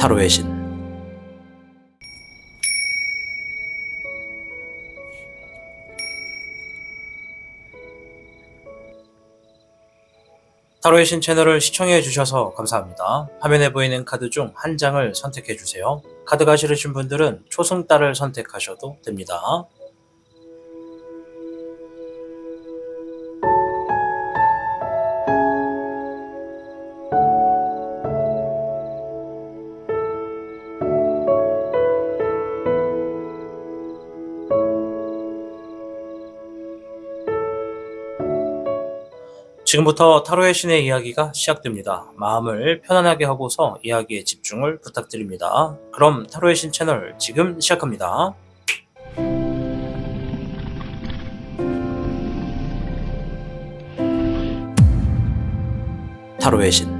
타로의 신. 타로의 신 채널을 시청해 주셔서 감사합니다. 화면에 보이는 카드 중 한 장을 선택해 주세요. 카드가 싫으신 분들은 초승달을 선택하셔도 됩니다. 지금부터 타로의 신의 이야기가 시작됩니다. 마음을 편안하게 하고서 이야기에 집중을 부탁드립니다. 그럼 타로의 신 채널 지금 시작합니다. 타로의 신.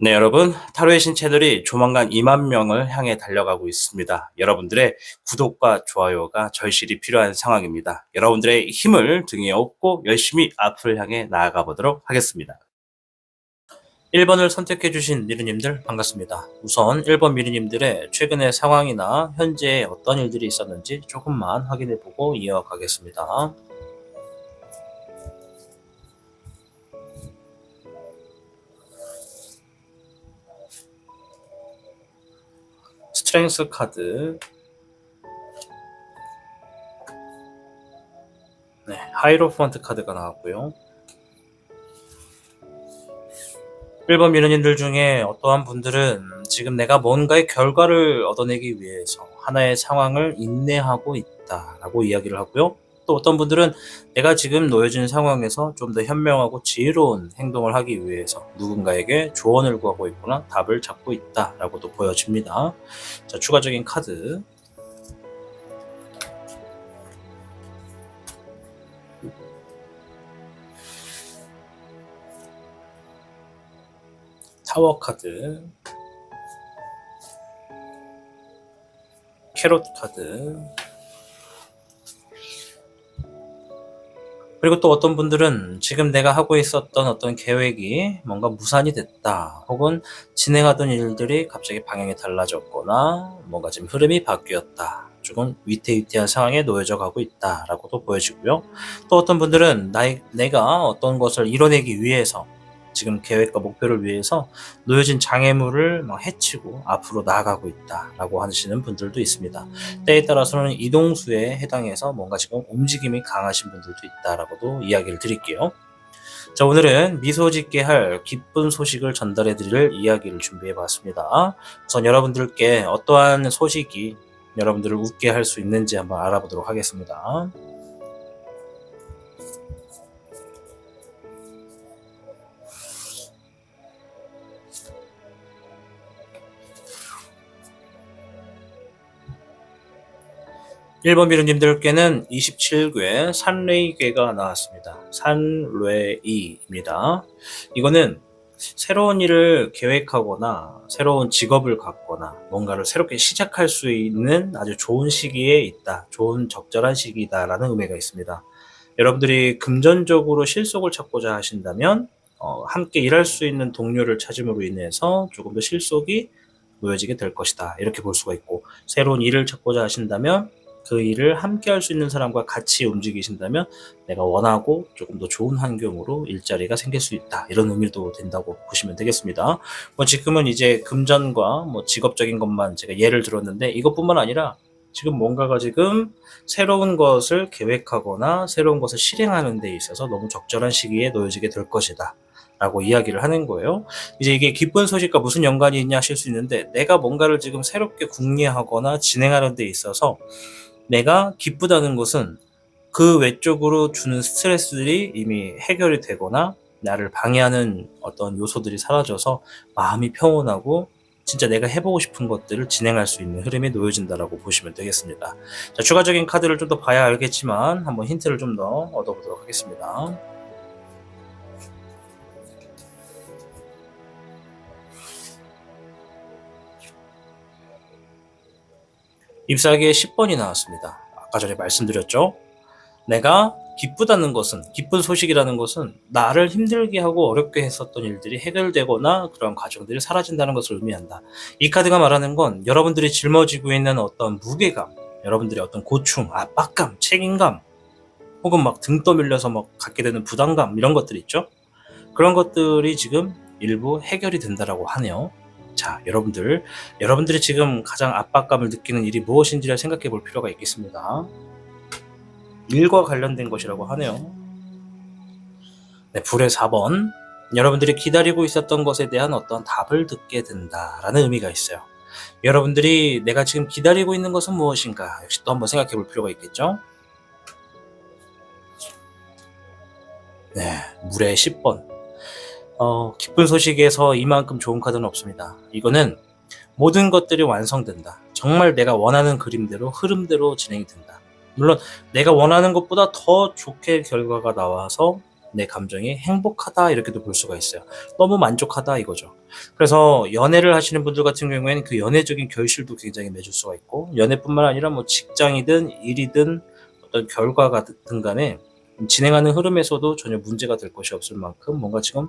네, 여러분, 타로의 신 채널이 조만간 2만 명을 향해 달려가고 있습니다. 여러분들의 구독과 좋아요가 절실히 필요한 상황입니다. 여러분들의 힘을 등에 업고 열심히 앞을 향해 나아가 보도록 하겠습니다. 1번을 선택해 주신 미르님들 반갑습니다. 우선 1번 미르님들의 최근의 상황이나 현재 어떤 일들이 있었는지 조금만 확인해 보고 이어가겠습니다. 스트렝스 카드, 네, 하이로펀트 카드가 나왔고요. 1번 미르님들 중에 어떠한 분들은 지금 내가 뭔가의 결과를 얻어내기 위해서 하나의 상황을 인내하고 있다라고 이야기를 하고요. 또 어떤 분들은 내가 지금 놓여진 상황에서 좀 더 현명하고 지혜로운 행동을 하기 위해서 누군가에게 조언을 구하고 있거나 답을 찾고 있다라고도 보여집니다. 자, 추가적인 카드. 타워 카드, 캐롯 카드, 그리고 또 어떤 분들은 지금 내가 하고 있었던 어떤 계획이 뭔가 무산이 됐다, 혹은 진행하던 일들이 갑자기 방향이 달라졌거나 뭔가 지금 흐름이 바뀌었다, 조금 위태위태한 상황에 놓여져 가고 있다라고도 보여지고요. 또 어떤 분들은 내가 어떤 것을 이뤄내기 위해서 지금 계획과 목표를 위해서 놓여진 장애물을 막 해치고 앞으로 나아가고 있다라고 하시는 분들도 있습니다. 때에 따라서는 이동수에 해당해서 뭔가 지금 움직임이 강하신 분들도 있다라고도 이야기를 드릴게요. 자, 오늘은 미소 짓게 할 기쁜 소식을 전달해 드릴 이야기를 준비해 봤습니다. 우선 여러분들께 어떠한 소식이 여러분들을 웃게 할 수 있는지 한번 알아보도록 하겠습니다. 일본 미르님들께는 27궤 산레이궤가 나왔습니다. 산뢰이입니다. 이거는 새로운 일을 계획하거나 새로운 직업을 갖거나 뭔가를 새롭게 시작할 수 있는 아주 좋은 시기에 있다, 좋은 적절한 시기다라는 의미가 있습니다. 여러분들이 금전적으로 실속을 찾고자 하신다면 함께 일할 수 있는 동료를 찾음으로 인해서 조금 더 실속이 놓여지게 될 것이다, 이렇게 볼 수가 있고, 새로운 일을 찾고자 하신다면 그 일을 함께 할 수 있는 사람과 같이 움직이신다면 내가 원하고 조금 더 좋은 환경으로 일자리가 생길 수 있다, 이런 의미도 된다고 보시면 되겠습니다. 지금은 이제 금전과 직업적인 것만 제가 예를 들었는데, 이것뿐만 아니라 지금 뭔가가 지금 새로운 것을 계획하거나 새로운 것을 실행하는 데 있어서 너무 적절한 시기에 놓여지게 될 것이다 라고 이야기를 하는 거예요. 이제 이게 기쁜 소식과 무슨 연관이 있냐 하실 수 있는데, 내가 뭔가를 지금 새롭게 궁리하거나 진행하는 데 있어서 내가 기쁘다는 것은 그 외적으로 주는 스트레스들이 이미 해결이 되거나 나를 방해하는 어떤 요소들이 사라져서 마음이 평온하고 진짜 내가 해보고 싶은 것들을 진행할 수 있는 흐름에 놓여진다라고 보시면 되겠습니다. 자, 추가적인 카드를 좀 더 봐야 알겠지만 한번 힌트를 좀 더 얻어보도록 하겠습니다. 잎사귀에 10번이 나왔습니다. 아까 전에 말씀드렸죠? 내가 기쁘다는 것은, 기쁜 소식이라는 것은 나를 힘들게 하고 어렵게 했었던 일들이 해결되거나 그런 과정들이 사라진다는 것을 의미한다. 이 카드가 말하는 건 여러분들이 짊어지고 있는 어떤 무게감, 여러분들의 어떤 고충, 압박감, 책임감, 혹은 막 등 떠밀려서 막 갖게 되는 부담감, 이런 것들 있죠. 그런 것들이 지금 일부 해결이 된다라고 하네요. 자, 여러분들이 지금 가장 압박감을 느끼는 일이 무엇인지를 생각해 볼 필요가 있겠습니다. 일과 관련된 것이라고 하네요. 네, 불의 4번. 여러분들이 기다리고 있었던 것에 대한 어떤 답을 듣게 된다라는 의미가 있어요. 여러분들이 내가 지금 기다리고 있는 것은 무엇인가? 역시 또 한번 생각해 볼 필요가 있겠죠? 네, 물의 10번. 기쁜 소식에서 이만큼 좋은 카드는 없습니다. 이거는 모든 것들이 완성된다. 정말 내가 원하는 그림대로, 흐름대로 진행이 된다. 물론 내가 원하는 것보다 더 좋게 결과가 나와서 내 감정이 행복하다, 이렇게도 볼 수가 있어요. 너무 만족하다, 이거죠. 그래서 연애를 하시는 분들 같은 경우에는 그 연애적인 결실도 굉장히 맺을 수가 있고, 연애뿐만 아니라 뭐 직장이든 일이든 어떤 결과가 든 간에 진행하는 흐름에서도 전혀 문제가 될 것이 없을 만큼 뭔가 지금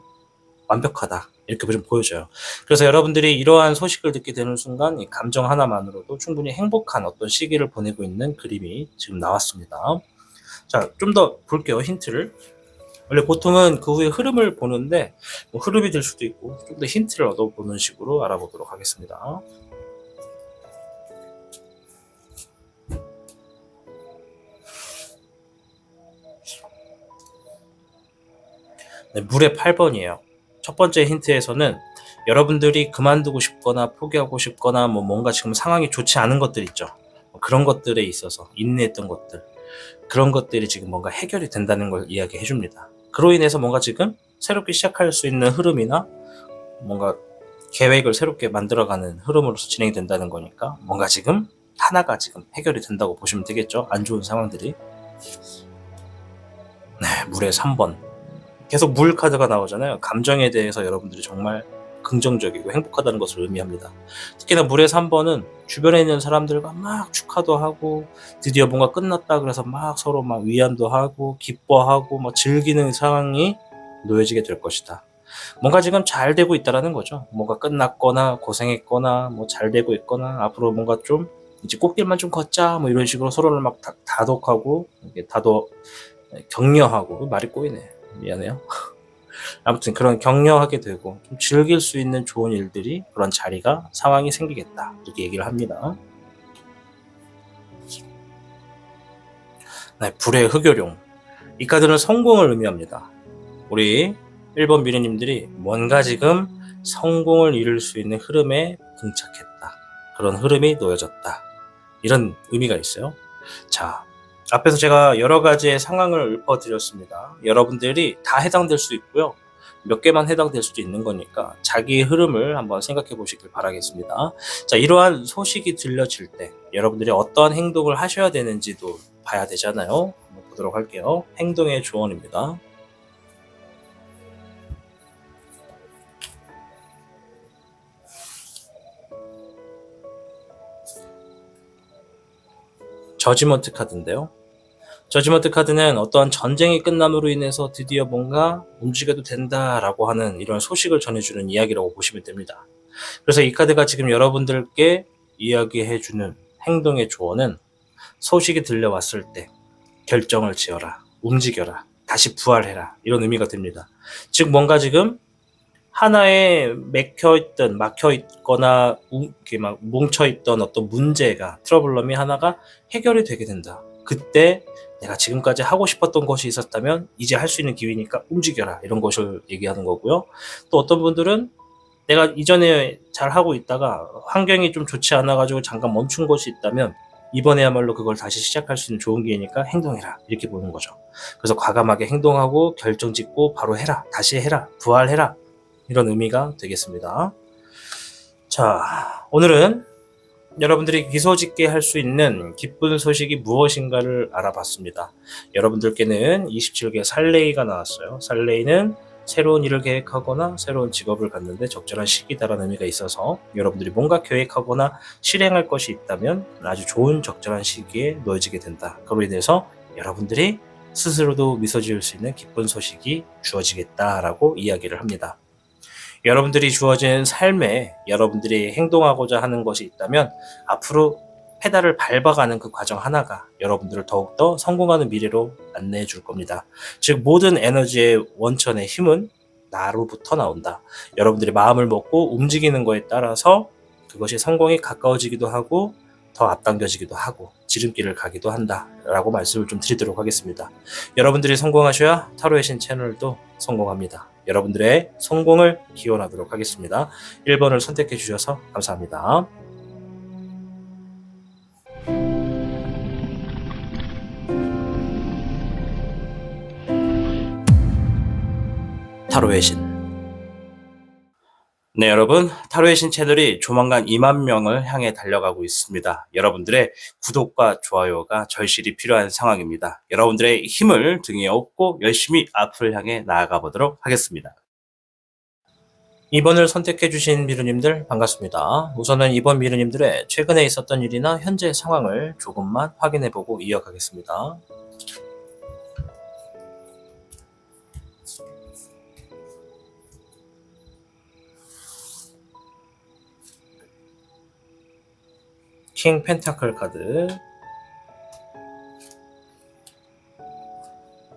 완벽하다, 이렇게 좀 보여져요. 그래서 여러분들이 이러한 소식을 듣게 되는 순간 이 감정 하나만으로도 충분히 행복한 어떤 시기를 보내고 있는 그림이 지금 나왔습니다. 자, 좀 더 볼게요, 힌트를. 원래 보통은 그 후에 흐름을 보는데 뭐 흐름이 될 수도 있고 좀 더 힌트를 얻어보는 식으로 알아보도록 하겠습니다. 네, 물의 8번이에요. 첫 번째 힌트에서는 여러분들이 그만두고 싶거나 포기하고 싶거나 뭐 뭔가 지금 상황이 좋지 않은 것들 있죠. 그런 것들에 있어서 인내했던 것들, 그런 것들이 지금 뭔가 해결이 된다는 걸 이야기해 줍니다. 그로 인해서 뭔가 지금 새롭게 시작할 수 있는 흐름이나 뭔가 계획을 새롭게 만들어가는 흐름으로서 진행이 된다는 거니까 뭔가 지금 하나가 지금 해결이 된다고 보시면 되겠죠. 안 좋은 상황들이. 네, 물의 3번. 계속 물 카드가 나오잖아요. 감정에 대해서 여러분들이 정말 긍정적이고 행복하다는 것을 의미합니다. 특히나 물의 3번은 주변에 있는 사람들과 막 축하도 하고 드디어 뭔가 끝났다 그래서 막 서로 막 위안도 하고 기뻐하고 막 즐기는 상황이 놓여지게 될 것이다. 뭔가 지금 잘 되고 있다라는 거죠. 뭔가 끝났거나 고생했거나 뭐 잘 되고 있거나 앞으로 뭔가 좀 이제 꽃길만 좀 걷자 뭐 이런 식으로 서로를 막 다독하고 격려하고, 말이 꼬이네, 미안해요. 아무튼 그런 격려하게 되고 좀 즐길 수 있는 좋은 일들이, 그런 자리가, 상황이 생기겠다, 이렇게 얘기를 합니다. 네, 불의 흑요룡. 이 카드는 성공을 의미합니다. 우리 1번 미래님들이 뭔가 지금 성공을 이룰 수 있는 흐름에 등착했다, 그런 흐름이 놓여졌다, 이런 의미가 있어요. 자, 앞에서 제가 여러 가지의 상황을 읊어드렸습니다. 여러분들이 다 해당될 수 있고요. 몇 개만 해당될 수도 있는 거니까 자기의 흐름을 한번 생각해 보시길 바라겠습니다. 자, 이러한 소식이 들려질 때 여러분들이 어떠한 행동을 하셔야 되는지도 봐야 되잖아요. 한번 보도록 할게요. 행동의 조언입니다. 저지먼트 카드인데요. 저지먼트 카드는 어떠한 전쟁이 끝남으로 인해서 드디어 뭔가 움직여도 된다라고 하는 이런 소식을 전해주는 이야기라고 보시면 됩니다. 그래서 이 카드가 지금 여러분들께 이야기해주는 행동의 조언은, 소식이 들려왔을 때 결정을 지어라, 움직여라, 다시 부활해라, 이런 의미가 됩니다. 즉 뭔가 지금 하나에 막혀있거나 이렇게 막 뭉쳐있던 어떤 문제가, 트러블럼이 하나가 해결이 되게 된다. 그때 내가 지금까지 하고 싶었던 것이 있었다면 이제 할 수 있는 기회니까 움직여라, 이런 것을 얘기하는 거고요. 또 어떤 분들은 내가 이전에 잘 하고 있다가 환경이 좀 좋지 않아가지고 잠깐 멈춘 것이 있다면 이번에야말로 그걸 다시 시작할 수 있는 좋은 기회니까 행동해라, 이렇게 보는 거죠. 그래서 과감하게 행동하고 결정 짓고 바로 해라, 다시 해라, 부활해라, 이런 의미가 되겠습니다. 자, 오늘은 여러분들이 미소 짓게 할 수 있는 기쁜 소식이 무엇인가를 알아봤습니다. 여러분들께는 27개 살레이가 나왔어요. 살레이는 새로운 일을 계획하거나 새로운 직업을 갖는데 적절한 시기다라는 의미가 있어서 여러분들이 뭔가 계획하거나 실행할 것이 있다면 아주 좋은 적절한 시기에 놓여지게 된다. 그로 인해서 여러분들이 스스로도 미소 지을 수 있는 기쁜 소식이 주어지겠다라고 이야기를 합니다. 여러분들이 주어진 삶에 여러분들이 행동하고자 하는 것이 있다면 앞으로 페달을 밟아가는 그 과정 하나가 여러분들을 더욱더 성공하는 미래로 안내해 줄 겁니다. 즉 모든 에너지의 원천의 힘은 나로부터 나온다. 여러분들이 마음을 먹고 움직이는 거에 따라서 그것이 성공에 가까워지기도 하고 더 앞당겨지기도 하고 지름길을 가기도 한다라고 말씀을 좀 드리도록 하겠습니다. 여러분들이 성공하셔야 타로의 신 채널도 성공합니다. 여러분들의 성공을 기원하도록 하겠습니다. 1번을 선택해 주셔서 감사합니다. 타로의 신. 네, 여러분, 타로의 신 채널이 조만간 2만 명을 향해 달려가고 있습니다. 여러분들의 구독과 좋아요가 절실히 필요한 상황입니다. 여러분들의 힘을 등에 업고 열심히 앞을 향해 나아가 보도록 하겠습니다. 2번을 선택해 주신 미루님들 반갑습니다. 우선은 2번 미루님들의 최근에 있었던 일이나 현재 상황을 조금만 확인해 보고 이어가겠습니다. 킹 펜타클 카드,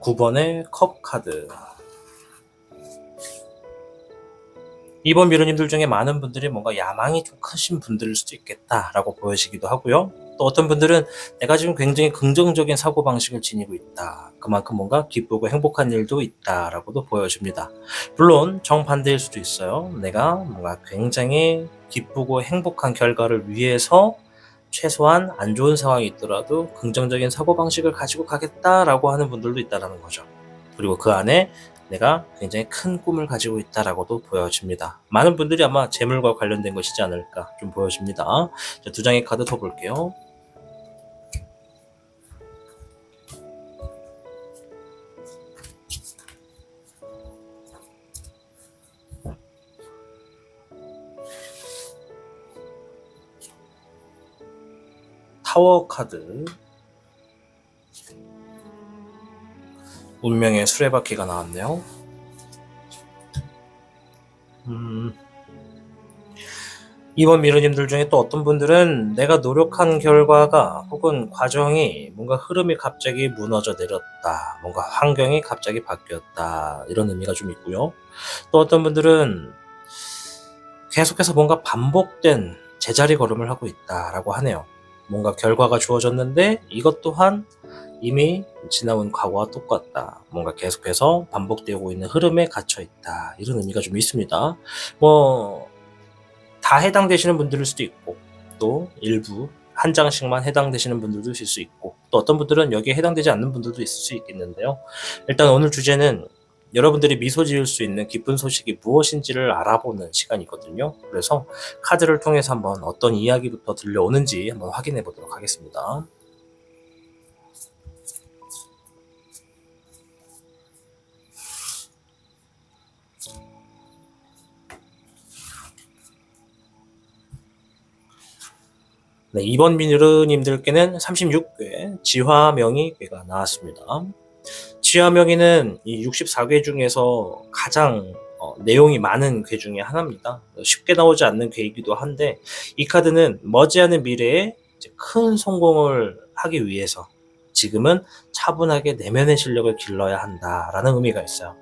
9번의 컵 카드. 이번 미루님들 중에 많은 분들이 뭔가 야망이 좀 크신 분들일 수도 있겠다라고 보여지기도 하고요. 또 어떤 분들은 내가 지금 굉장히 긍정적인 사고방식을 지니고 있다. 그만큼 뭔가 기쁘고 행복한 일도 있다라고도 보여집니다. 물론 정반대일 수도 있어요. 내가 뭔가 굉장히 기쁘고 행복한 결과를 위해서 최소한 안 좋은 상황이 있더라도 긍정적인 사고방식을 가지고 가겠다라고 하는 분들도 있다는 거죠. 그리고 그 안에 내가 굉장히 큰 꿈을 가지고 있다라고도 보여집니다. 많은 분들이 아마 재물과 관련된 것이지 않을까 좀 보여집니다. 자, 두 장의 카드 더 볼게요. 타워 카드, 운명의 수레바퀴가 나왔네요. 이번 미르님들 중에 또 어떤 분들은 내가 노력한 결과가 혹은 과정이 뭔가 흐름이 갑자기 무너져 내렸다, 뭔가 환경이 갑자기 바뀌었다, 이런 의미가 좀 있고요. 또 어떤 분들은 계속해서 뭔가 반복된 제자리 걸음을 하고 있다라고 하네요. 뭔가 결과가 주어졌는데 이것 또한 이미 지나온 과거와 똑같다. 뭔가 계속해서 반복되고 있는 흐름에 갇혀 있다. 이런 의미가 좀 있습니다. 다 해당되시는 분들일 수도 있고, 또 일부 한 장씩만 해당되시는 분들도 있을 수 있고, 또 어떤 분들은 여기에 해당되지 않는 분들도 있을 수 있겠는데요. 일단 오늘 주제는 여러분들이 미소 지을 수 있는 기쁜 소식이 무엇인지를 알아보는 시간이거든요. 그래서 카드를 통해서 한번 어떤 이야기부터 들려오는지 한번 확인해 보도록 하겠습니다. 네, 이번 미르님들께는 36괴 지화명의괴가 나왔습니다. 지화명의는 이 64괴 중에서 가장 내용이 많은 괴 중에 하나입니다. 쉽게 나오지 않는 괴이기도 한데, 이 카드는 머지않은 미래에 이제 큰 성공을 하기 위해서 지금은 차분하게 내면의 실력을 길러야 한다라는 의미가 있어요.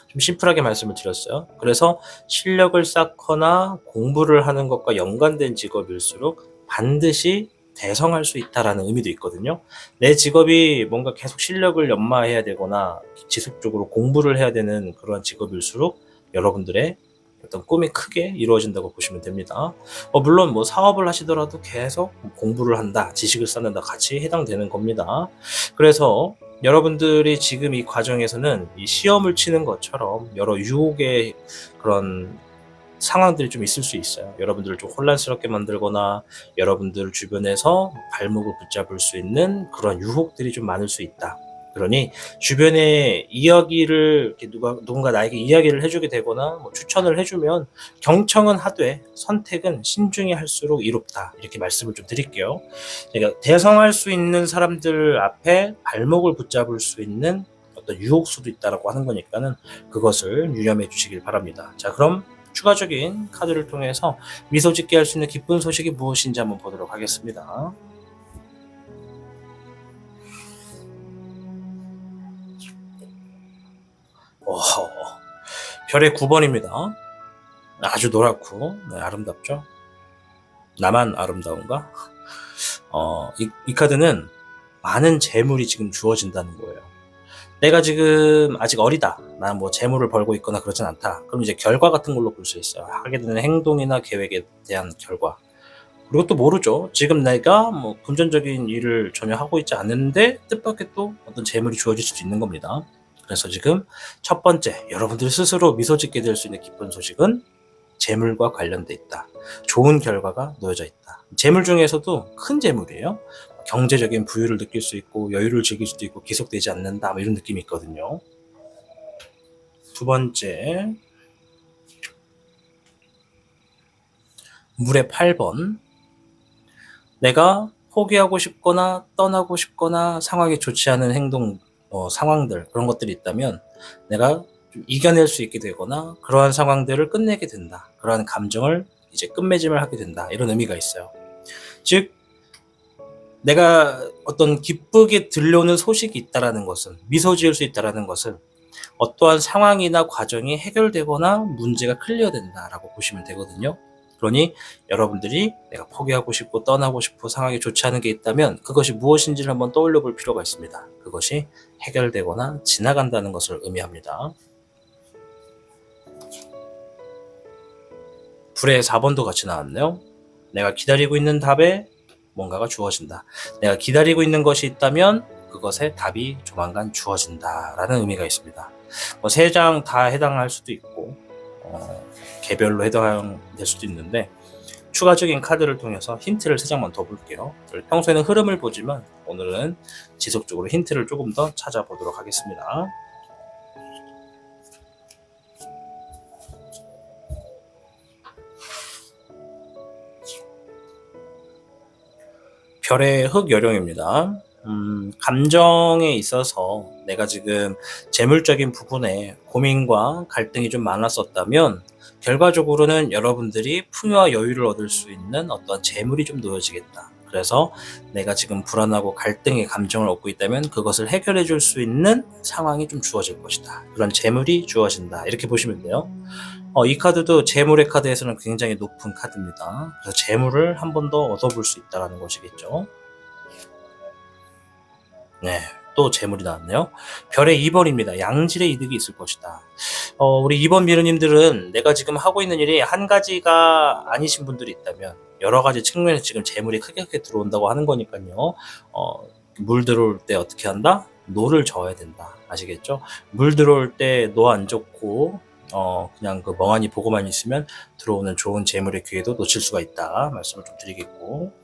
좀 심플하게 말씀을 드렸어요. 그래서 실력을 쌓거나 공부를 하는 것과 연관된 직업일수록 반드시 대성할 수 있다라는 의미도 있거든요. 내 직업이 뭔가 계속 실력을 연마해야 되거나 지속적으로 공부를 해야 되는 그런 직업일수록 여러분들의 어떤 꿈이 크게 이루어진다고 보시면 됩니다. 물론 뭐 사업을 하시더라도 계속 공부를 한다, 지식을 쌓는다 같이 해당되는 겁니다. 그래서 여러분들이 지금 이 과정에서는 이 시험을 치는 것처럼 여러 유혹의 그런 상황들이 좀 있을 수 있어요. 여러분들을 좀 혼란스럽게 만들거나 여러분들 주변에서 발목을 붙잡을 수 있는 그런 유혹들이 좀 많을 수 있다. 그러니 주변에 이야기를 이렇게 누군가 나에게 이야기를 해주게 되거나 뭐 추천을 해주면 경청은 하되 선택은 신중히 할수록 이롭다, 이렇게 말씀을 좀 드릴게요. 제가 대성할 수 있는 사람들 앞에 발목을 붙잡을 수 있는 어떤 유혹수도 있다라고 하는 거니까는 그것을 유념해 주시길 바랍니다. 자, 그럼 추가적인 카드를 통해서 미소 짓게 할 수 있는 기쁜 소식이 무엇인지 한번 보도록 하겠습니다. 별의 9번입니다. 아주 노랗고 아름답죠? 나만 아름다운가? 이 카드는 많은 재물이 지금 주어진다는 거예요. 내가 지금 아직 어리다, 나는 뭐 재물을 벌고 있거나 그러진 않다, 그럼 이제 결과 같은 걸로 볼 수 있어요. 하게 되는 행동이나 계획에 대한 결과. 그리고 또 모르죠. 지금 내가 뭐 금전적인 일을 전혀 하고 있지 않는데 뜻밖의 또 어떤 재물이 주어질 수도 있는 겁니다. 그래서 지금 첫 번째, 여러분들 스스로 미소 짓게 될 수 있는 기쁜 소식은 재물과 관련돼 있다. 좋은 결과가 놓여져 있다. 재물 중에서도 큰 재물이에요. 경제적인 부유를 느낄 수 있고 여유를 즐길 수도 있고 기속되지 않는다, 뭐 이런 느낌이 있거든요. 두 번째, 물의 8번. 내가 포기하고 싶거나 떠나고 싶거나 상황이 좋지 않은 행동, 상황들, 그런 것들이 있다면 내가 좀 이겨낼 수 있게 되거나 그러한 상황들을 끝내게 된다. 그러한 감정을 이제 끝맺음을 하게 된다. 이런 의미가 있어요. 즉, 내가 어떤 기쁘게 들려오는 소식이 있다라는 것은, 미소 지을 수 있다라는 것은 어떠한 상황이나 과정이 해결되거나 문제가 클리어된다라고 보시면 되거든요. 그러니 여러분들이 내가 포기하고 싶고 떠나고 싶고 상황이 좋지 않은 게 있다면 그것이 무엇인지를 한번 떠올려 볼 필요가 있습니다. 그것이 해결되거나 지나간다는 것을 의미합니다. 불의 4번도 같이 나왔네요. 내가 기다리고 있는 답에 뭔가가 주어진다. 내가 기다리고 있는 것이 있다면 그것에 답이 조만간 주어진다라는 의미가 있습니다. 뭐 3장 다 해당할 수도 있고 개별로 해당될 수도 있는데, 추가적인 카드를 통해서 힌트를 3장만 더 볼게요. 평소에는 흐름을 보지만 오늘은 지속적으로 힌트를 조금 더 찾아보도록 하겠습니다. 별의 흑요령입니다. 감정에 있어서 내가 지금 재물적인 부분에 고민과 갈등이 좀 많았었다면 결과적으로는 여러분들이 풍요와 여유를 얻을 수 있는 어떤 재물이 좀 놓여지겠다. 그래서 내가 지금 불안하고 갈등의 감정을 얻고 있다면 그것을 해결해 줄 수 있는 상황이 좀 주어질 것이다. 그런 재물이 주어진다. 이렇게 보시면 돼요. 이 카드도 재물의 카드에서는 굉장히 높은 카드입니다. 그래서 재물을 한 번 더 얻어볼 수 있다는 것이겠죠. 네, 또 재물이 나왔네요. 별의 2번입니다. 양질의 이득이 있을 것이다. 우리 2번 미르님들은 내가 지금 하고 있는 일이 한 가지가 아니신 분들이 있다면 여러 가지 측면에서 지금 재물이 크게 들어온다고 하는 거니까요. 물 들어올 때 어떻게 한다? 노를 저어야 된다. 아시겠죠? 물 들어올 때 노 안 좋고 그냥 그 멍하니 보고만 있으면 들어오는 좋은 재물의 기회도 놓칠 수가 있다. 말씀을 좀 드리겠고.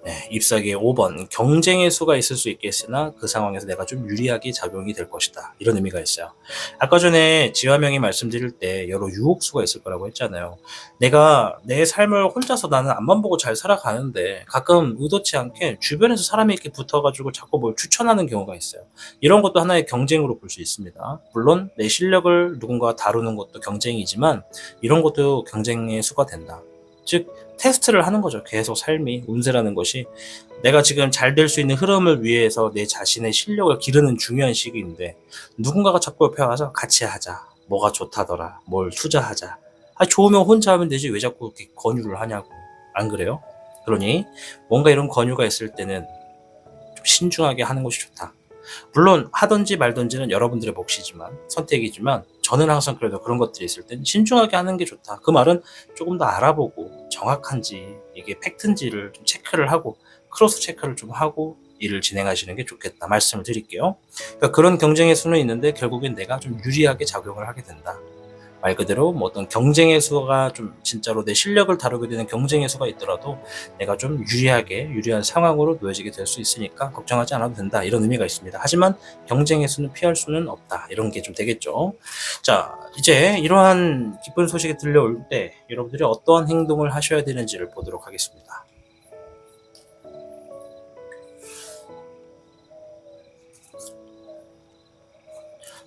네, 잎사귀의 5번, 경쟁의 수가 있을 수 있겠으나 그 상황에서 내가 좀 유리하게 작용이 될 것이다. 이런 의미가 있어요. 아까 전에 지화명이 말씀드릴 때 여러 유혹수가 있을 거라고 했잖아요. 내가 내 삶을 혼자서 나는 앞만 보고 잘 살아가는데 가끔 의도치 않게 주변에서 사람이 이렇게 붙어가지고 자꾸 뭘 추천하는 경우가 있어요. 이런 것도 하나의 경쟁으로 볼 수 있습니다. 물론 내 실력을 누군가 다루는 것도 경쟁이지만 이런 것도 경쟁의 수가 된다. 즉 테스트를 하는 거죠. 계속 삶이, 운세라는 것이 내가 지금 잘 될 수 있는 흐름을 위해서 내 자신의 실력을 기르는 중요한 시기인데 누군가가 자꾸 옆에 와서 같이 하자, 뭐가 좋다더라, 뭘 투자하자, 좋으면 혼자 하면 되지 왜 자꾸 이렇게 권유를 하냐고. 안 그래요? 그러니 뭔가 이런 권유가 있을 때는 좀 신중하게 하는 것이 좋다. 물론 하든지 말든지는 여러분들의 몫이지만, 선택이지만 저는 항상 그래도 그런 것들이 있을 땐 신중하게 하는 게 좋다. 그 말은 조금 더 알아보고 정확한지 이게 팩트인지를 좀 체크를 하고 크로스 체크를 좀 하고 일을 진행하시는 게 좋겠다 말씀을 드릴게요. 그러니까 그런 경쟁의 수는 있는데 결국엔 내가 좀 유리하게 작용을 하게 된다. 말 그대로 뭐 어떤 경쟁의 수가 좀 진짜로 내 실력을 다루게 되는 경쟁의 수가 있더라도 내가 좀 유리한 상황으로 놓여지게 될 수 있으니까 걱정하지 않아도 된다, 이런 의미가 있습니다. 하지만 경쟁의 수는 피할 수는 없다, 이런 게 좀 되겠죠. 자, 이제 이러한 기쁜 소식이 들려올 때 여러분들이 어떠한 행동을 하셔야 되는지를 보도록 하겠습니다.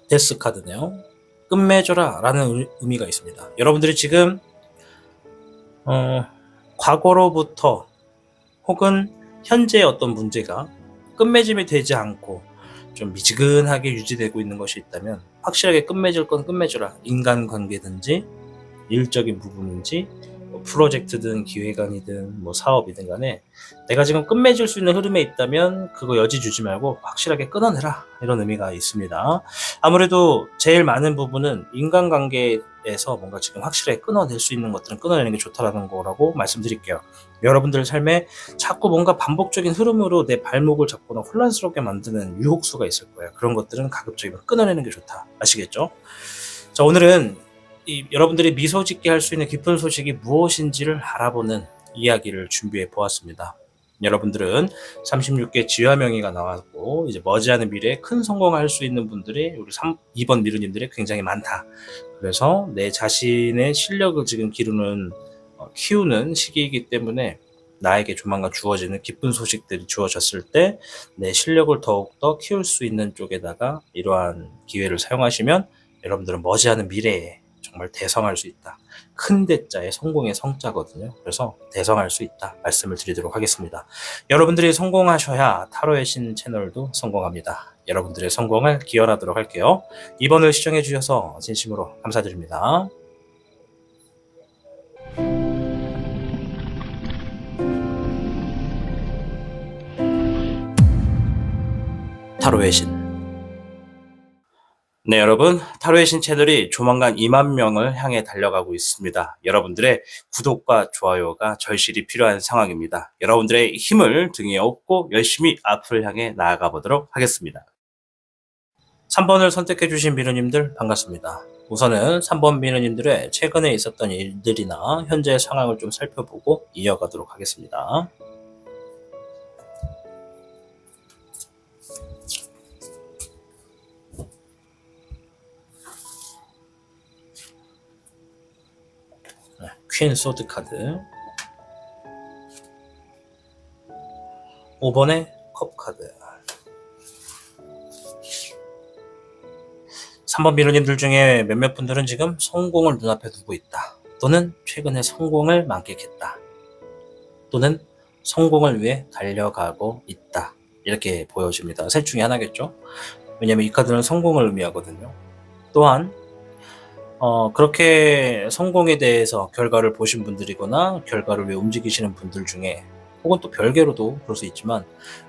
데스 카드네요. 끝맺어라 라는 의미가 있습니다. 여러분들이 지금 과거로부터 혹은 현재의 어떤 문제가 끝맺음이 되지 않고 좀 미지근하게 유지되고 있는 것이 있다면 확실하게 끝맺을 건 끝맺어라. 인간관계든지 일적인 부분인지 뭐 프로젝트든 기획안이든 뭐 사업이든 간에 내가 지금 끝맺을 수 있는 흐름에 있다면 그거 여지 주지 말고 확실하게 끊어내라, 이런 의미가 있습니다. 아무래도 제일 많은 부분은 인간관계에서 뭔가 지금 확실하게 끊어낼 수 있는 것들은 끊어내는 게 좋다라는 거라고 말씀드릴게요. 여러분들 삶에 자꾸 뭔가 반복적인 흐름으로 내 발목을 잡거나 혼란스럽게 만드는 유혹수가 있을 거예요. 그런 것들은 가급적이면 끊어내는 게 좋다, 아시겠죠? 자, 오늘은 여러분들이 미소 짓게 할 수 있는 기쁜 소식이 무엇인지를 알아보는 이야기를 준비해 보았습니다. 여러분들은 36개 지화명의가 나왔고 이제 머지않은 미래에 큰 성공할 수 있는 분들이 우리 2번 미르님들이 굉장히 많다. 그래서 내 자신의 실력을 지금 키우는 시기이기 때문에 나에게 조만간 주어지는 기쁜 소식들이 주어졌을 때 내 실력을 더욱더 키울 수 있는 쪽에다가 이러한 기회를 사용하시면 여러분들은 머지않은 미래에 정말 대성할 수 있다. 큰 대자의 성공의 성자거든요. 그래서 대성할 수 있다 말씀을 드리도록 하겠습니다. 여러분들이 성공하셔야 타로의 신 채널도 성공합니다. 여러분들의 성공을 기원하도록 할게요. 이번을 시청해 주셔서 진심으로 감사드립니다. 타로의 신. 네, 여러분, 타로의 신 채널이 조만간 2만 명을 향해 달려가고 있습니다. 여러분들의 구독과 좋아요가 절실히 필요한 상황입니다. 여러분들의 힘을 등에 업고 열심히 앞을 향해 나아가 보도록 하겠습니다. 3번을 선택해 주신 미르님들 반갑습니다. 우선은 3번 미르님들의 최근에 있었던 일들이나 현재의 상황을 좀 살펴보고 이어가도록 하겠습니다. 퀸 소드 카드, 5번의 컵 카드. 3번 미르님들 중에 몇몇 분들은 지금 성공을 눈앞에 두고 있다. 또는 최근에 성공을 만끽했다. 또는 성공을 위해 달려가고 있다. 이렇게 보여집니다. 셋 중에 하나겠죠. 왜냐면 이 카드는 성공을 의미하거든요. 또한 그렇게 성공에 대해서 결과를 보신 분들이거나 결과를 위해 움직이시는 분들 중에 혹은 또 별개로도 그럴 수 있지만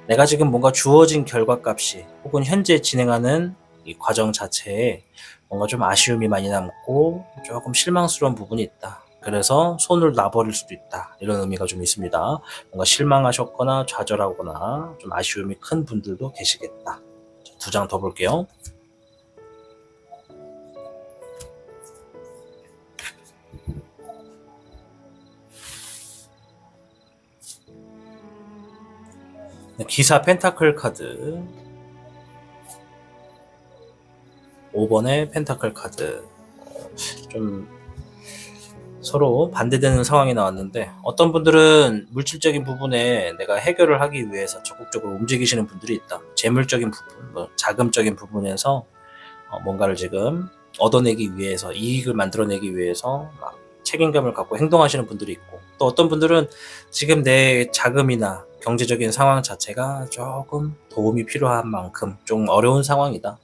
내가 지금 뭔가 주어진 결과값이 혹은 현재 진행하는 이 과정 자체에 뭔가 좀 아쉬움이 많이 남고 조금 실망스러운 부분이 있다. 그래서 손을 놔버릴 수도 있다. 이런 의미가 좀 있습니다. 뭔가 실망하셨거나 좌절하거나 좀 아쉬움이 큰 분들도 계시겠다. 2장 더 볼게요. 기사 펜타클 카드, 5번의 펜타클 카드. 좀 서로 반대되는 상황이 나왔는데 어떤 분들은 물질적인 부분에 내가 해결을 하기 위해서 적극적으로 움직이시는 분들이 있다. 재물적인 부분, 자금적인 부분에서 뭔가를 지금 얻어내기 위해서, 이익을 만들어내기 위해서 막 책임감을 갖고 행동하시는 분들이 있고, 또 어떤 분들은 지금 내 자금이나 경제적인 상황 자체가 조금 도움이 필요한 만큼 좀 어려운 상황이다.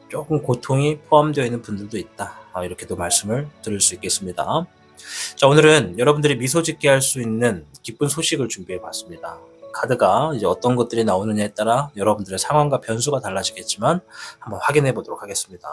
조금 고통이 포함되어 있는 분들도 있다. 이렇게도 말씀을 드릴 수 있겠습니다. 자, 오늘은 여러분들이 미소 짓게 할 수 있는 기쁜 소식을 준비해 봤습니다. 카드가 이제 어떤 것들이 나오느냐에 따라 여러분들의 상황과 변수가 달라지겠지만 한번 확인해 보도록 하겠습니다.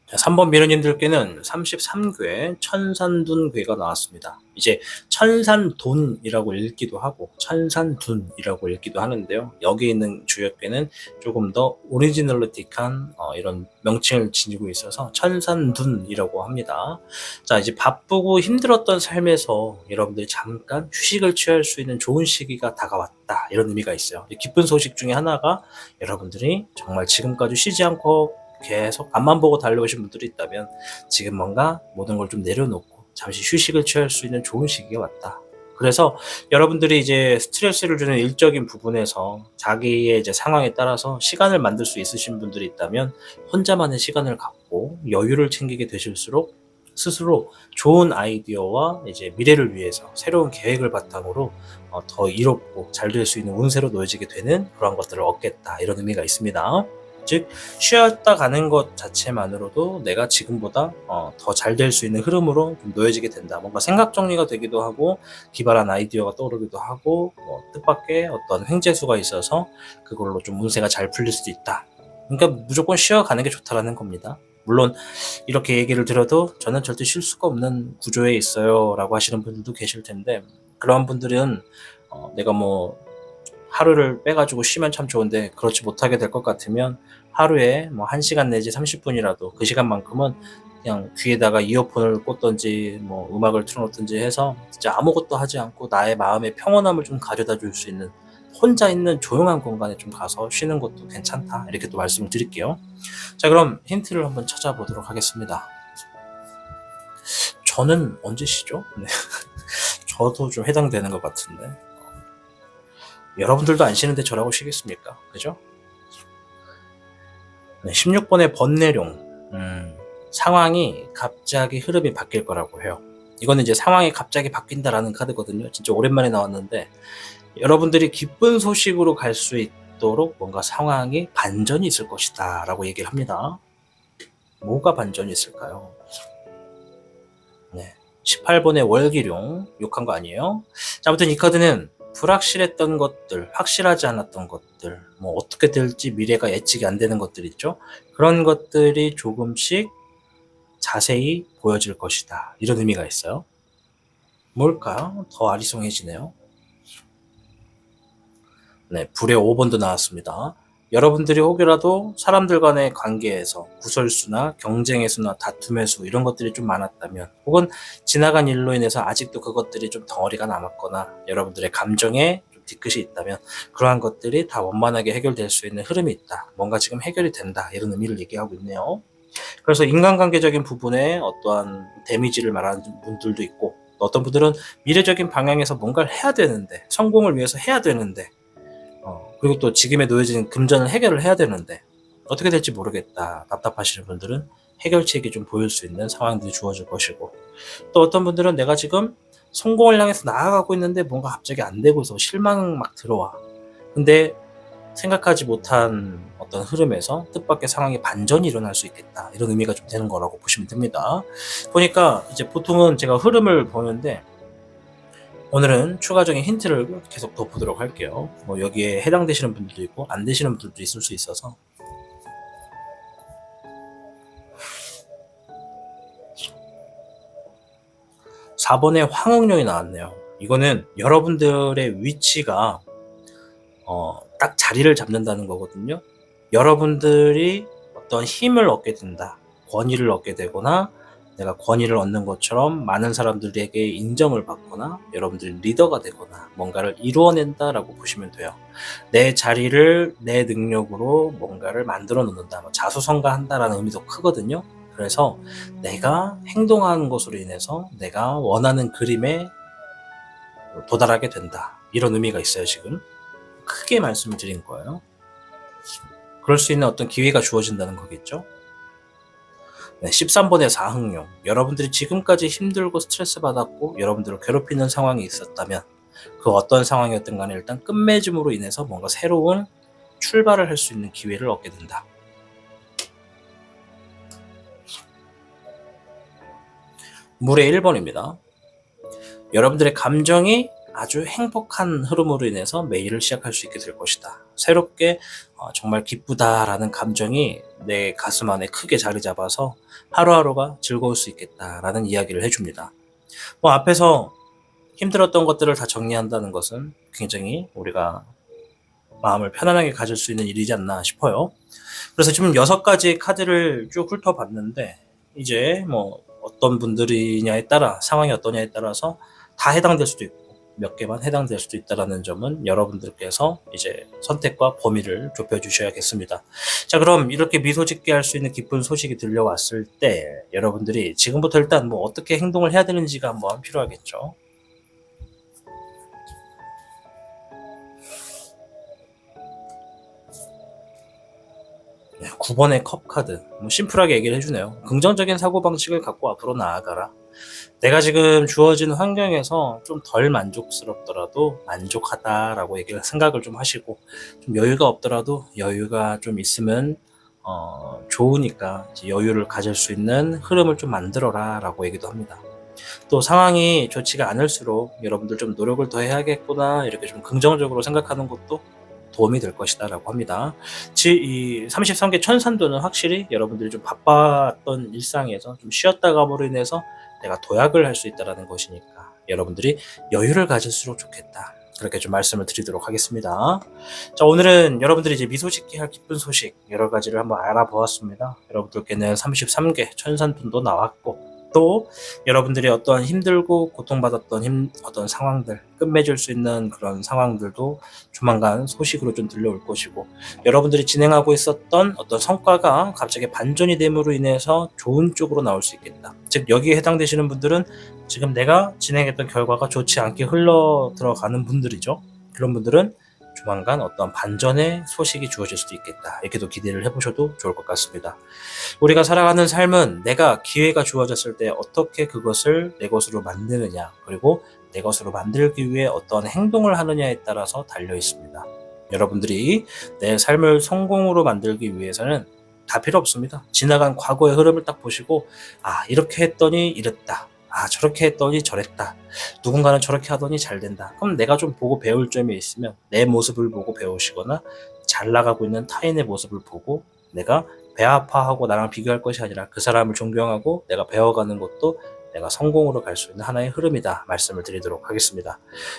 자, 3번 미르님들께는 33궤 천산둔괴가 나왔습니다. 이제 천산돈이라고 읽기도 하고 천산둔이라고 읽기도 하는데요. 여기 있는 주역궤는 조금 더 오리지널리틱한 이런 명칭을 지니고 있어서 천산둔이라고 합니다. 자, 이제 바쁘고 힘들었던 삶에서 여러분들이 잠깐 휴식을 취할 수 있는 좋은 시기가 다가왔다, 이런 의미가 있어요. 기쁜 소식 중에 하나가, 여러분들이 정말 지금까지 쉬지 않고 계속 앞만 보고 달려오신 분들이 있다면 지금 뭔가 모든 걸 좀 내려놓고 잠시 휴식을 취할 수 있는 좋은 시기가 왔다. 그래서 여러분들이 이제 스트레스를 주는 일적인 부분에서 자기의 이제 상황에 따라서 시간을 만들 수 있으신 분들이 있다면 혼자만의 시간을 갖고 여유를 챙기게 되실수록 스스로 좋은 아이디어와 이제 미래를 위해서 새로운 계획을 바탕으로 더 이롭고 잘 될 수 있는 운세로 놓여지게 되는 그런 것들을 얻겠다, 이런 의미가 있습니다. 즉, 쉬었다 가는 것 자체만으로도 내가 지금보다 더 잘 될 수 있는 흐름으로 좀 놓여지게 된다. 뭔가 생각 정리가 되기도 하고 기발한 아이디어가 떠오르기도 하고 뜻밖의 어떤 횡재수가 있어서 그걸로 좀 운세가 잘 풀릴 수도 있다. 그러니까 무조건 쉬어가는 게 좋다라는 겁니다. 물론 이렇게 얘기를 들어도 저는 절대 쉴 수가 없는 구조에 있어요 라고 하시는 분들도 계실 텐데, 그런 분들은 내가 뭐 하루를 빼가지고 쉬면 참 좋은데 그렇지 못하게 될 것 같으면 하루에 뭐 1시간 내지 30분이라도 그 시간만큼은 그냥 귀에다가 이어폰을 꽂든지 뭐 음악을 틀어놓든지 해서 진짜 아무것도 하지 않고 나의 마음의 평온함을 좀 가져다 줄 수 있는 혼자 있는 조용한 공간에 좀 가서 쉬는 것도 괜찮다, 이렇게 또 말씀을 드릴게요. 자, 그럼 힌트를 한번 찾아보도록 하겠습니다. 저는 언제 쉬죠? 네. 저도 좀 해당되는 것 같은데 여러분들도 안 쉬는데 저라고 쉬겠습니까? 그죠? 네, 16번의 번뇌룡. 상황이 갑자기 흐름이 바뀔 거라고 해요. 이거는 이제 상황이 갑자기 바뀐다라는 카드거든요. 진짜 오랜만에 나왔는데 여러분들이 기쁜 소식으로 갈 수 있도록 뭔가 상황이 반전이 있을 것이다 라고 얘기를 합니다. 뭐가 반전이 있을까요? 네, 18번의 월기룡. 욕한 거 아니에요? 자, 아무튼 이 카드는 불확실했던 것들, 확실하지 않았던 것들, 뭐 어떻게 될지 미래가 예측이 안 되는 것들 있죠? 그런 것들이 조금씩 자세히 보여질 것이다, 이런 의미가 있어요. 뭘까요? 더 아리송해지네요. 네, 불의 5번도 나왔습니다. 여러분들이 혹여라도 사람들 간의 관계에서 구설수나 경쟁의 수나 다툼의 수, 이런 것들이 좀 많았다면, 혹은 지나간 일로 인해서 아직도 그것들이 좀 덩어리가 남았거나 여러분들의 감정에 좀 뒤끝이 있다면 그러한 것들이 다 원만하게 해결될 수 있는 흐름이 있다, 뭔가 지금 해결이 된다, 이런 의미를 얘기하고 있네요. 그래서 인간관계적인 부분에 어떠한 데미지를 말하는 분들도 있고, 어떤 분들은 미래적인 방향에서 뭔가를 해야 되는데, 성공을 위해서 해야 되는데, 그리고 또 지금에 놓여진 금전을 해결을 해야 되는데 어떻게 될지 모르겠다, 답답하시는 분들은 해결책이 좀 보일 수 있는 상황들이 주어질 것이고, 또 어떤 분들은 내가 지금 성공을 향해서 나아가고 있는데 뭔가 갑자기 안 되고서 실망 막 들어와. 근데 생각하지 못한 어떤 흐름에서 뜻밖의 상황이 반전이 일어날 수 있겠다, 이런 의미가 좀 되는 거라고 보시면 됩니다. 보니까 이제 보통은 제가 흐름을 보는데 오늘은 추가적인 힌트를 계속 더 보도록 할게요. 뭐 여기에 해당되시는 분들도 있고 안 되시는 분들도 있을 수 있어서. 4번에 황흑룡이 나왔네요. 이거는 여러분들의 위치가 딱 자리를 잡는다는 거거든요. 여러분들이 어떤 힘을 얻게 된다, 권위를 얻게 되거나 내가 권위를 얻는 것처럼 많은 사람들에게 인정을 받거나 여러분들이 리더가 되거나 뭔가를 이루어낸다라고 보시면 돼요. 내 자리를 내 능력으로 뭔가를 만들어 놓는다, 자수성가한다라는 의미도 크거든요. 그래서 내가 행동하는 것으로 인해서 내가 원하는 그림에 도달하게 된다, 이런 의미가 있어요. 지금 크게 말씀을 드린 거예요. 그럴 수 있는 어떤 기회가 주어진다는 거겠죠. 네, 13번의 사흥룡. 여러분들이 지금까지 힘들고 스트레스 받았고 여러분들을 괴롭히는 상황이 있었다면 그 어떤 상황이었든 간에 일단 끝맺음으로 인해서 뭔가 새로운 출발을 할 수 있는 기회를 얻게 된다. 물의 1번입니다. 여러분들의 감정이 아주 행복한 흐름으로 인해서 매일을 시작할 수 있게 될 것이다. 새롭게 정말 기쁘다라는 감정이 내 가슴 안에 크게 자리 잡아서 하루하루가 즐거울 수 있겠다라는 이야기를 해줍니다. 앞에서 힘들었던 것들을 다 정리한다는 것은 굉장히 우리가 마음을 편안하게 가질 수 있는 일이지 않나 싶어요. 그래서 지금 6가지 카드를 쭉 훑어봤는데, 이제 어떤 분들이냐에 따라, 상황이 어떠냐에 따라서 다 해당될 수도 있고 몇 개만 해당될 수도 있다는 점은 여러분들께서 이제 선택과 범위를 좁혀주셔야겠습니다. 자, 그럼 이렇게 미소 짓게 할 수 있는 기쁜 소식이 들려왔을 때 여러분들이 지금부터 일단 어떻게 행동을 해야 되는지가 한번 필요하겠죠. 9번의 컵 카드. 심플하게 얘기를 해주네요. 긍정적인 사고방식을 갖고 앞으로 나아가라. 내가 지금 주어진 환경에서 좀 덜 만족스럽더라도 만족하다라고 생각을 좀 하시고, 좀 여유가 없더라도 여유가 좀 있으면 좋으니까 이제 여유를 가질 수 있는 흐름을 좀 만들어라 라고 얘기도 합니다. 또 상황이 좋지가 않을수록 여러분들 좀 노력을 더 해야겠구나, 이렇게 좀 긍정적으로 생각하는 것도 도움이 될 것이다 라고 합니다. 이 33개 천산도는 확실히 여러분들이 좀 바빴던 일상에서 좀 쉬었다감으로 인해서 내가 도약을 할 수 있다는 것이니까 여러분들이 여유를 가질수록 좋겠다, 그렇게 좀 말씀을 드리도록 하겠습니다. 자, 오늘은 여러분들이 이제 미소 짓게 할 기쁜 소식 여러 가지를 한번 알아보았습니다. 여러분들께는 33개 천산돈도 나왔고, 또 여러분들이 어떠한 힘들고 고통받았던 어떤 상황들, 끝맺을 수 있는 그런 상황들도 조만간 소식으로 좀 들려올 것이고, 여러분들이 진행하고 있었던 어떤 성과가 갑자기 반전이 됨으로 인해서 좋은 쪽으로 나올 수 있겠다. 즉, 여기에 해당되시는 분들은 지금 내가 진행했던 결과가 좋지 않게 흘러 들어가는 분들이죠. 그런 분들은 조만간 어떤 반전의 소식이 주어질 수도 있겠다, 이렇게도 기대를 해보셔도 좋을 것 같습니다. 우리가 살아가는 삶은 내가 기회가 주어졌을 때 어떻게 그것을 내 것으로 만드느냐, 그리고 내 것으로 만들기 위해 어떤 행동을 하느냐에 따라서 달려 있습니다. 여러분들이 내 삶을 성공으로 만들기 위해서는 다 필요 없습니다. 지나간 과거의 흐름을 딱 보시고, 이렇게 했더니 이랬다, 저렇게 했더니 저랬다, 누군가는 저렇게 하더니 잘 된다. 그럼 내가 좀 보고 배울 점이 있으면 내 모습을 보고 배우시거나, 잘 나가고 있는 타인의 모습을 보고 내가 배아파하고 나랑 비교할 것이 아니라 그 사람을 존경하고 내가 배워가는 것도 내가 성공으로 갈 수 있는 하나의 흐름이다, 말씀을 드리도록 하겠습니다.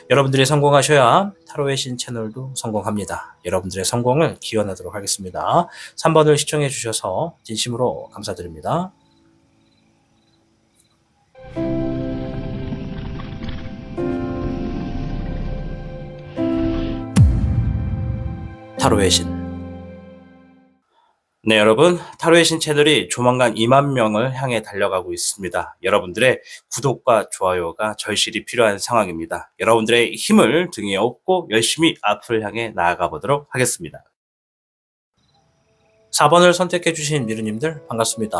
여러분들이 성공하셔야 타로의 신 채널도 성공합니다. 여러분들의 성공을 기원하도록 하겠습니다. 3번을 시청해 주셔서 진심으로 감사드립니다. 타로의 신. 네, 여러분, 타로의 신 채널이 조만간 2만 명을 향해 달려가고 있습니다. 여러분들의 구독과 좋아요가 절실히 필요한 상황입니다. 여러분들의 힘을 등에 업고 열심히 앞을 향해 나아가 보도록 하겠습니다. 4번을 선택해 주신 미루님들 반갑습니다.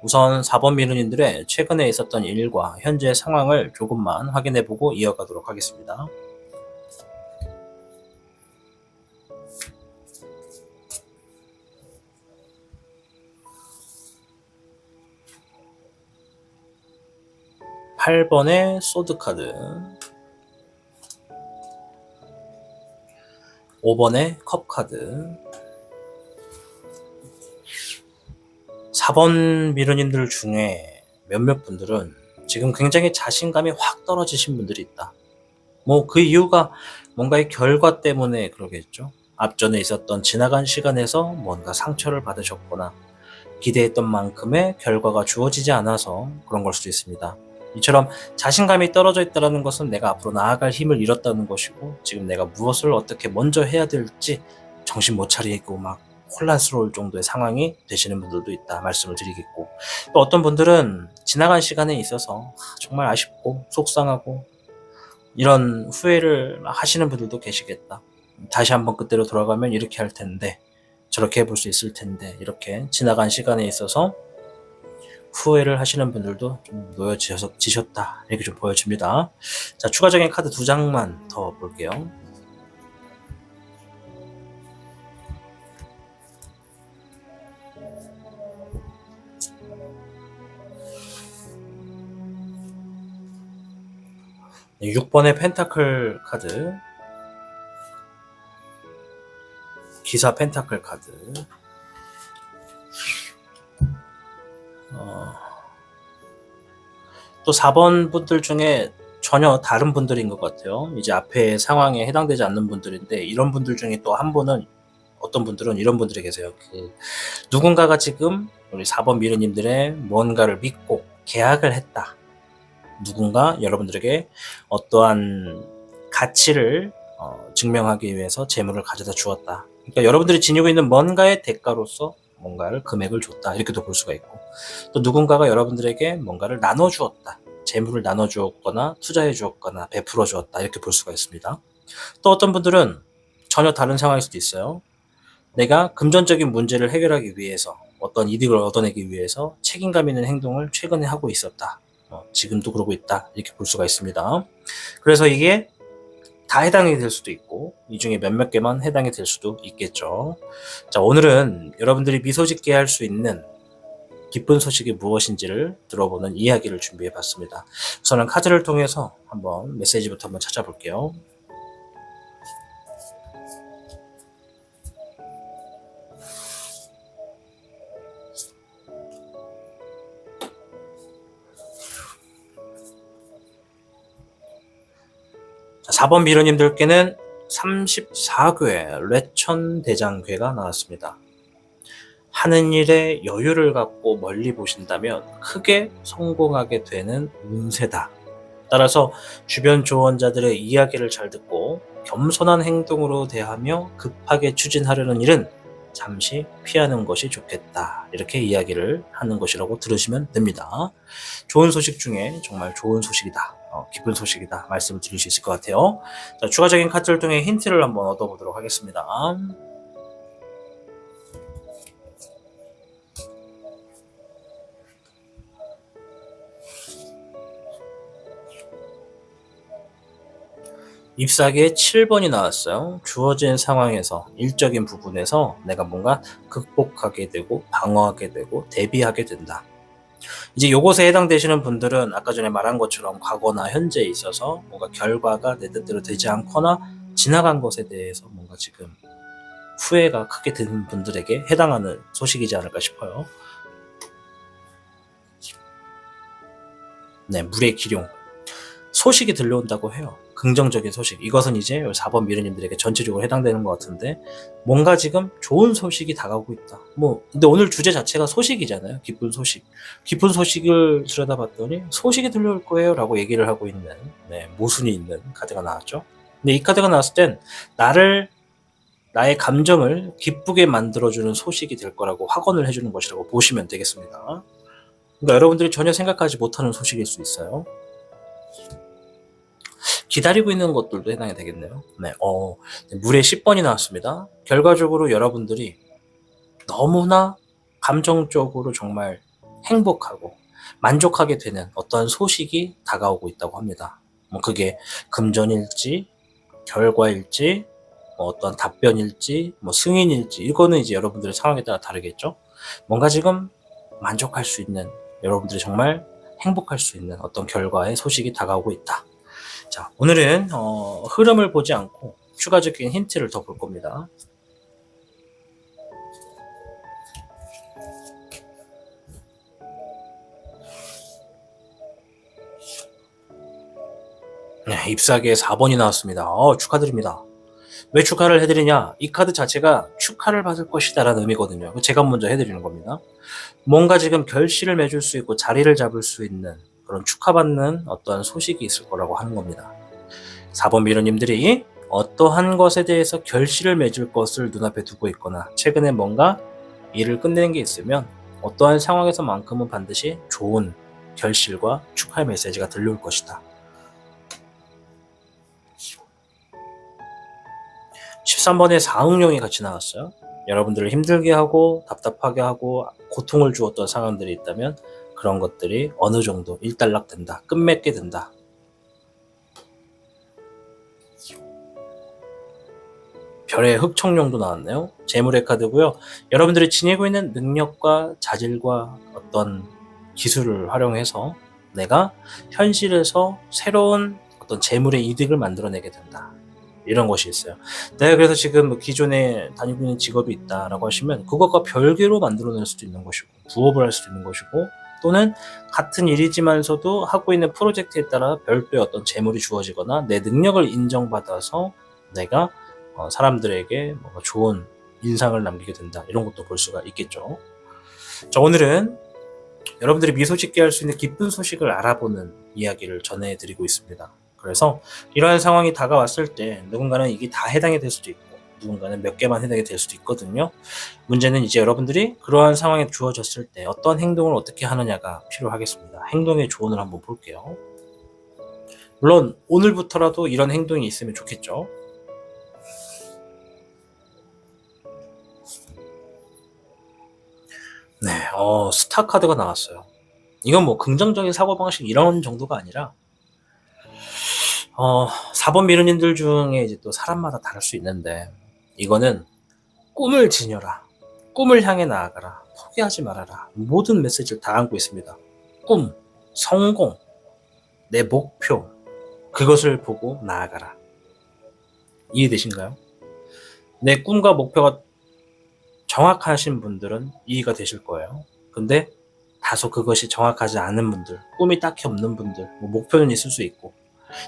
우선 4번 미루님들의 최근에 있었던 일과 현재 상황을 조금만 확인해 보고 이어가도록 하겠습니다. 8번의 소드 카드, 5번의 컵 카드, 4번 미루님들 중에 몇몇 분들은 지금 굉장히 자신감이 확 떨어지신 분들이 있다. 그 이유가 뭔가의 결과 때문에 그러겠죠. 앞전에 있었던 지나간 시간에서 뭔가 상처를 받으셨거나 기대했던 만큼의 결과가 주어지지 않아서 그런 걸 수도 있습니다. 이처럼 자신감이 떨어져 있다는 것은 내가 앞으로 나아갈 힘을 잃었다는 것이고, 지금 내가 무엇을 어떻게 먼저 해야 될지 정신 못 차리고 막 혼란스러울 정도의 상황이 되시는 분들도 있다, 말씀을 드리겠고, 또 어떤 분들은 지나간 시간에 있어서 정말 아쉽고 속상하고 이런 후회를 하시는 분들도 계시겠다. 다시 한번 그때로 돌아가면 이렇게 할 텐데, 저렇게 해볼 수 있을 텐데, 이렇게 지나간 시간에 있어서 후회를 하시는 분들도 좀 놓여지셨다, 이렇게 좀 보여집니다. 자, 추가적인 카드 2장만 더 볼게요. 6번의 펜타클 카드, 기사 펜타클 카드. 또 4번 분들 중에 전혀 다른 분들인 것 같아요. 이제 앞에 상황에 해당되지 않는 분들인데, 이런 분들 중에 또 한 분은, 어떤 분들은 이런 분들이 계세요. 누군가가 지금 우리 4번 미르님들의 뭔가를 믿고 계약을 했다. 누군가 여러분들에게 어떠한 가치를 증명하기 위해서 재물을 가져다 주었다. 그러니까 여러분들이 지니고 있는 뭔가의 대가로서 뭔가를 금액을 줬다. 이렇게도 볼 수가 있고, 또 누군가가 여러분들에게 뭔가를 나눠주었다. 재물을 나눠주었거나 투자해 주었거나 베풀어 주었다. 이렇게 볼 수가 있습니다. 또 어떤 분들은 전혀 다른 상황일 수도 있어요. 내가 금전적인 문제를 해결하기 위해서, 어떤 이득을 얻어내기 위해서 책임감 있는 행동을 최근에 하고 있었다. 지금도 그러고 있다. 이렇게 볼 수가 있습니다. 그래서 이게 다 해당이 될 수도 있고, 이 중에 몇몇 개만 해당이 될 수도 있겠죠. 자, 오늘은 여러분들이 미소 짓게 할 수 있는 기쁜 소식이 무엇인지를 들어보는 이야기를 준비해 봤습니다. 우선은 카드를 통해서 한번 메시지부터 한번 찾아볼게요. 자, 4번 미르님들께는 34궤 뢰천대장궤가 나왔습니다. 하는 일에 여유를 갖고 멀리 보신다면 크게 성공하게 되는 운세다. 따라서 주변 조언자들의 이야기를 잘 듣고 겸손한 행동으로 대하며 급하게 추진하려는 일은 잠시 피하는 것이 좋겠다. 이렇게 이야기를 하는 것이라고 들으시면 됩니다. 좋은 소식 중에 정말 좋은 소식이다. 기쁜 소식이다. 말씀을 드릴 수 있을 것 같아요. 자, 추가적인 카드를 통해 힌트를 한번 얻어보도록 하겠습니다. 잎사귀에 7번이 나왔어요. 주어진 상황에서, 일적인 부분에서 내가 뭔가 극복하게 되고 방어하게 되고 대비하게 된다. 이제 요것에 해당되시는 분들은 아까 전에 말한 것처럼 과거나 현재에 있어서 뭔가 결과가 내 뜻대로 되지 않거나 지나간 것에 대해서 뭔가 지금 후회가 크게 드는 분들에게 해당하는 소식이지 않을까 싶어요. 네, 물의 기룡. 소식이 들려온다고 해요. 긍정적인 소식. 이것은 이제 4번 미르님들에게 전체적으로 해당되는 것 같은데, 뭔가 지금 좋은 소식이 다가오고 있다. 근데 오늘 주제 자체가 소식이잖아요. 기쁜 소식. 기쁜 소식을 들여다봤더니 소식이 들려올 거예요 라고 얘기를 하고 있는, 모순이 있는 카드가 나왔죠. 근데 이 카드가 나왔을 땐 나의 감정을 기쁘게 만들어주는 소식이 될 거라고 확언을 해주는 것이라고 보시면 되겠습니다. 그러니까 여러분들이 전혀 생각하지 못하는 소식일 수 있어요. 기다리고 있는 것들도 해당이 되겠네요. 물에 10번이 나왔습니다. 결과적으로 여러분들이 너무나 감정적으로 정말 행복하고 만족하게 되는 어떠한 소식이 다가오고 있다고 합니다. 그게 금전일지, 결과일지, 어떤 답변일지, 승인일지, 이거는 이제 여러분들의 상황에 따라 다르겠죠. 뭔가 지금 만족할 수 있는, 여러분들이 정말 행복할 수 있는 어떤 결과의 소식이 다가오고 있다. 자, 오늘은 흐름을 보지 않고 추가적인 힌트를 더 볼 겁니다. 네, 잎사귀에 4번이 나왔습니다. 축하드립니다. 왜 축하를 해드리냐? 이 카드 자체가 축하를 받을 것이다 라는 의미거든요. 제가 먼저 해드리는 겁니다. 뭔가 지금 결실을 맺을 수 있고 자리를 잡을 수 있는 그런 축하받는 어떠한 소식이 있을 거라고 하는 겁니다. 4번 미르님들이 어떠한 것에 대해서 결실을 맺을 것을 눈앞에 두고 있거나 최근에 뭔가 일을 끝내는 게 있으면 어떠한 상황에서만큼은 반드시 좋은 결실과 축하의 메시지가 들려올 것이다. 13번에 사응룡이 같이 나왔어요. 여러분들을 힘들게 하고 답답하게 하고 고통을 주었던 상황들이 있다면 그런 것들이 어느 정도 일단락된다. 끝맺게 된다. 별의 흑청룡도 나왔네요. 재물의 카드고요. 여러분들이 지니고 있는 능력과 자질과 어떤 기술을 활용해서 내가 현실에서 새로운 어떤 재물의 이득을 만들어내게 된다. 이런 것이 있어요. 내가 그래서 지금 기존에 다니고 있는 직업이 있다라고 하시면 그것과 별개로 만들어낼 수도 있는 것이고 부업을 할 수도 있는 것이고 또는 같은 일이지만서도 하고 있는 프로젝트에 따라 별도의 어떤 재물이 주어지거나 내 능력을 인정받아서 내가 사람들에게 뭔가 좋은 인상을 남기게 된다. 이런 것도 볼 수가 있겠죠. 자, 오늘은 여러분들이 미소 짓게 할 수 있는 기쁜 소식을 알아보는 이야기를 전해드리고 있습니다. 그래서 이러한 상황이 다가왔을 때 누군가는 이게 다 해당이 될 수도 있고 누군가는 몇 개만 해당이 될 수도 있거든요. 문제는 이제 여러분들이 그러한 상황에 주어졌을 때 어떤 행동을 어떻게 하느냐가 필요하겠습니다. 행동의 조언을 한번 볼게요. 물론 오늘부터라도 이런 행동이 있으면 좋겠죠. 네, 스타 카드가 나왔어요. 이건 뭐 긍정적인 사고방식 이런 정도가 아니라 4번 미르님들 중에 이제 또 사람마다 다를 수 있는데 이거는 꿈을 지녀라. 꿈을 향해 나아가라. 포기하지 말아라. 모든 메시지를 다 안고 있습니다. 꿈, 성공, 내 목표, 그것을 보고 나아가라. 이해되신가요? 내 꿈과 목표가 정확하신 분들은 이해가 되실 거예요. 근데 다소 그것이 정확하지 않은 분들, 꿈이 딱히 없는 분들, 뭐 목표는 있을 수 있고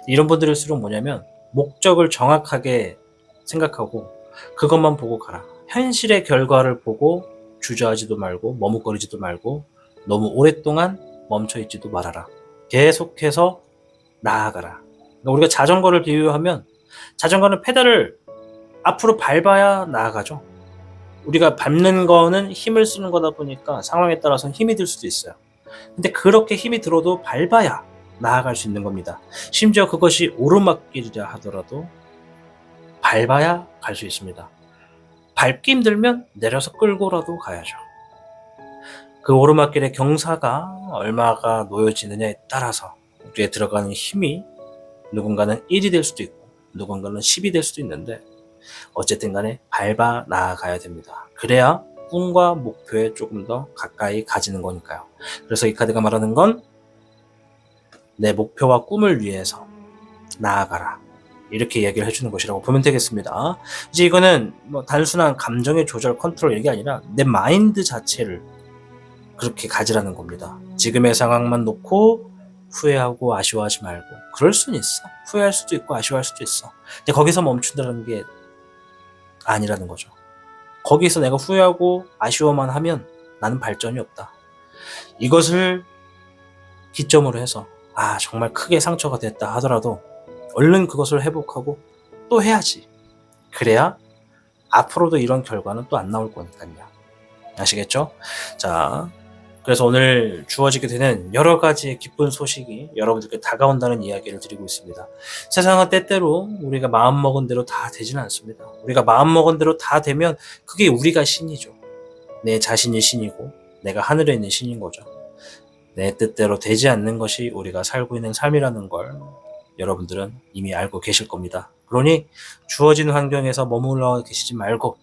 이런 분들일수록 뭐냐면 목적을 정확하게 생각하고 그것만 보고 가라. 현실의 결과를 보고 주저하지도 말고 머뭇거리지도 말고 너무 오랫동안 멈춰있지도 말아라. 계속해서 나아가라. 그러니까 우리가 자전거를 비유하면 자전거는 페달을 앞으로 밟아야 나아가죠. 우리가 밟는 거는 힘을 쓰는 거다 보니까 상황에 따라서 힘이 들 수도 있어요. 근데 그렇게 힘이 들어도 밟아야 나아갈 수 있는 겁니다. 심지어 그것이 오르막길이라 하더라도 밟아야 갈 수 있습니다. 밟기 힘들면 내려서 끌고라도 가야죠. 그 오르막길의 경사가 얼마가 놓여지느냐에 따라서 우리에 들어가는 힘이 누군가는 1이 될 수도 있고 누군가는 10이 될 수도 있는데 어쨌든 간에 밟아 나아가야 됩니다. 그래야 꿈과 목표에 조금 더 가까이 가지는 거니까요. 그래서 이 카드가 말하는 건 내 목표와 꿈을 위해서 나아가라. 이렇게 얘기를 해주는 것이라고 보면 되겠습니다. 이제 이거는 뭐 단순한 감정의 조절 컨트롤 얘기 아니라 내 마인드 자체를 그렇게 가지라는 겁니다. 지금의 상황만 놓고 후회하고 아쉬워하지 말고 그럴 수는 있어. 후회할 수도 있고 아쉬워할 수도 있어. 근데 거기서 멈춘다는 게 아니라는 거죠. 거기서 내가 후회하고 아쉬워만 하면 나는 발전이 없다. 이것을 기점으로 해서 정말 크게 상처가 됐다 하더라도 얼른 그것을 회복하고 또 해야지. 그래야 앞으로도 이런 결과는 또 안 나올 거니까요. 아시겠죠? 자, 그래서 오늘 주어지게 되는 여러 가지의 기쁜 소식이 여러분들께 다가온다는 이야기를 드리고 있습니다. 세상은 때때로 우리가 마음먹은 대로 다 되지는 않습니다. 우리가 마음먹은 대로 다 되면 그게 우리가 신이죠. 내 자신이 신이고 내가 하늘에 있는 신인 거죠. 내 뜻대로 되지 않는 것이 우리가 살고 있는 삶이라는 걸 여러분들은 이미 알고 계실 겁니다. 그러니 주어진 환경에서 머물러 계시지 말고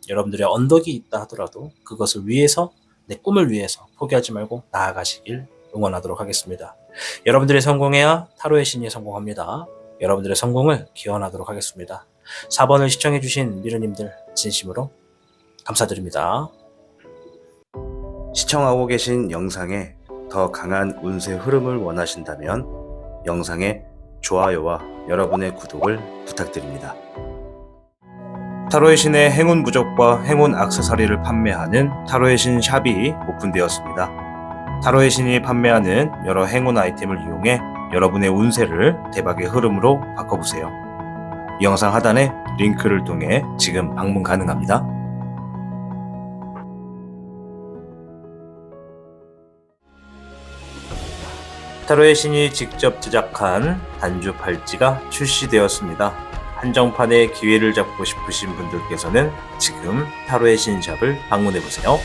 여러분들의 언덕이 있다 하더라도 그것을 위해서 내 꿈을 위해서 포기하지 말고 나아가시길 응원하도록 하겠습니다. 여러분들이 성공해야 타로의 신이 성공합니다. 여러분들의 성공을 기원하도록 하겠습니다. 4번을 시청해주신 미르님들 진심으로 감사드립니다. 시청하고 계신 영상에 더 강한 운세 흐름을 원하신다면 영상에 좋아요와 여러분의 구독을 부탁드립니다. 타로의 신의 행운 부적과 행운 액세서리를 판매하는 타로의 신 샵이 오픈되었습니다. 타로의 신이 판매하는 여러 행운 아이템을 이용해 여러분의 운세를 대박의 흐름으로 바꿔보세요. 이 영상 하단에 링크를 통해 지금 방문 가능합니다. 타로의 신이 직접 제작한 단주 팔찌가 출시되었습니다. 한정판의 기회를 잡고 싶으신 분들께서는 지금 타로의 신샵을 방문해보세요.